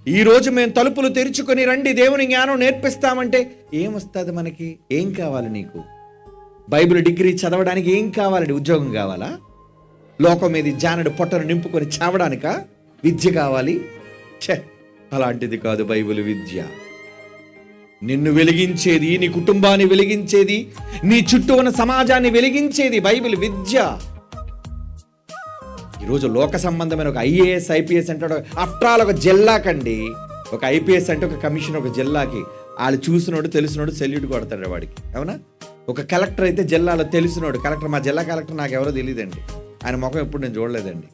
ఈరోజు మేము తలుపులు తెరుచుకొని రండి దేవుని జ్ఞానం నేర్పిస్తామంటే ఏమొస్తుంది మనకి? ఏం కావాలి నీకు? బైబిల్ డిగ్రీ చదవడానికి ఏం కావాలండి? ఉద్యోగం కావాలా? లోకం మీద జానడు పొట్టను నింపుకొని చావడానిక విద్య కావాలి? ఛే, అలాంటిది కాదు బైబిల్ విద్య. నిన్ను వెలిగించేది, నీ కుటుంబాన్ని వెలిగించేది, నీ చుట్టూ ఉన్న సమాజాన్ని వెలిగించేది బైబిల్ విద్య. ఈరోజు లోక సంబంధమైన ఒక ఐఏఎస్ ఐపీఎస్ అంటే ఆఫ్టర్ ఆల్ ఒక జిల్లాకండి. ఒక ఐపీఎస్ అంటే ఒక కమిషన్ ఒక జిల్లాకి. వాళ్ళు చూసినోడు తెలిసినోడు సెల్యూట్ కొడతాడు వాడికి, అవునా? ఒక కలెక్టర్ అయితే జిల్లాలో తెలిసినోడు కలెక్టర్. మా జిల్లా కలెక్టర్ నాకు ఎవరో తెలియదండి, ఆయన ముఖం ఎప్పుడు నేను చూడలేదండి.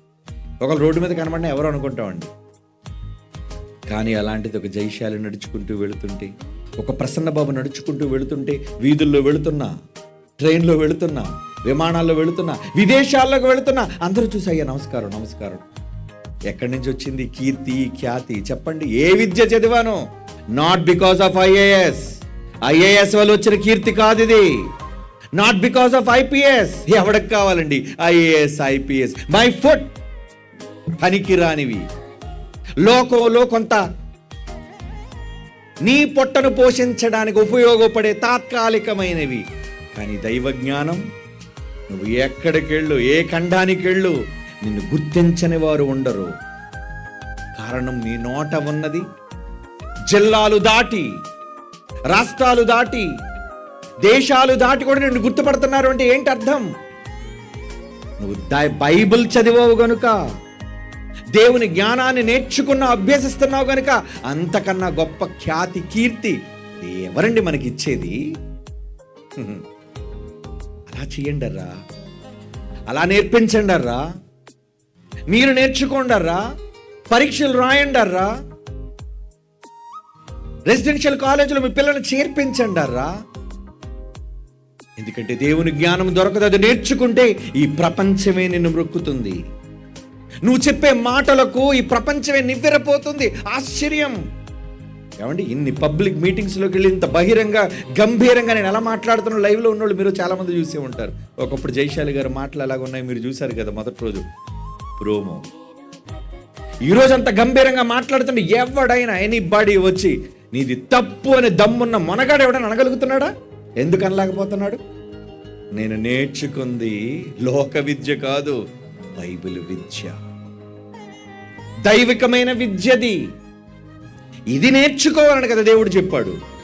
ఒకళ్ళు రోడ్డు మీద కనబడినా ఎవరో అనుకుంటామండి. కానీ అలాంటిది ఒక జైశాలి నడుచుకుంటూ వెళుతుంటే, ఒక ప్రసన్నబాబు నడుచుకుంటూ వెళుతుంటే, వీధుల్లో వెళుతున్నా, ట్రైన్లో వెళుతున్నా, విమానాల్లో వెళుతున్నా, విదేశాల్లోకి వెళుతున్నా, అందరూ చూసి అయ్యా నమస్కారం నమస్కారం. ఎక్కడి నుంచి వచ్చింది కీర్తి ఖ్యాతి? చెప్పండి. ఏ విద్య చదివాను? నాట్ బికాస్ ఆఫ్ ఐఏఎస్ వల్ల వచ్చిన కీర్తి కాదు ఇది. Not because of IPS. ఎవరికి కావాలండి ఐఏఎస్ ఐపీఎస్? మై ఫుట్ పనికిరానివి, లోకంలో కొంత నీ పొట్టను పోషించడానికి ఉపయోగపడే తాత్కాలికమైనవి. కానీ దైవ జ్ఞానం, నువ్వు ఎక్కడికెళ్ళు, ఏ ఖండానికి వెళ్ళు, నిన్ను గుర్తించని వారు ఉండరు. కారణం నీ నోట ఉన్నది. జిల్లాలు దాటి, రాష్ట్రాలు దాటి, దేశాలు దాటి కూడా నిన్ను గుర్తుపడుతున్నారు అంటే ఏంటి అర్థం? నువ్వు బైబిల్ చదివావు గనుక, దేవుని జ్ఞానాన్ని నేర్చుకున్నావు, అభ్యసిస్తున్నావు గనుక అంతకన్నా గొప్ప ఖ్యాతి కీర్తి ఎవరండి మనకి ఇచ్చేది? అలా చెయ్యండర్రా, అలా నేర్పించండర్రా, మీరు నేర్చుకోండర్రా, పరీక్షలు రాయండర్రా, రెసిడెన్షియల్ కాలేజీలో మీ పిల్లల్ని చేర్పించండర్రా. ఎందుకంటే దేవుని జ్ఞానం దొరకదు, అది నేర్చుకుంటే ఈ ప్రపంచమే నిన్ను మొక్కుతుంది. నువ్వు చెప్పే మాటలకు ఈ ప్రపంచమే నివ్వెరపోతుంది. ఆశ్చర్యం ఏమండి, ఇన్ని పబ్లిక్ మీటింగ్స్లోకి వెళ్ళి ఇంత బహిరంగ గంభీరంగా నేను ఎలా మాట్లాడుతున్నా లైవ్లో ఉన్నోళ్ళు మీరు చాలామంది చూసే ఉంటారు. ఒకప్పుడు జైశాలి గారు మాటలు ఎలాగ ఉన్నాయి మీరు చూశారు కదా, మొదటి రోజు ప్రోమో. ఈరోజు అంత గంభీరంగా మాట్లాడుతుంటే ఎవడైనా ఎనీబడి వచ్చి నీది తప్పు అని దమ్మున్న మొనగాడు ఎవడైనా అనగలుగుతున్నాడా? ఎందుకు అనలేకపోతున్నాడు? నేను నేర్చుకుంది లోక విద్య కాదు, బైబిల్ విద్య, దైవికమైన విద్యది. ఇది నేర్చుకోవాలని కదా దేవుడు చెప్పాడు.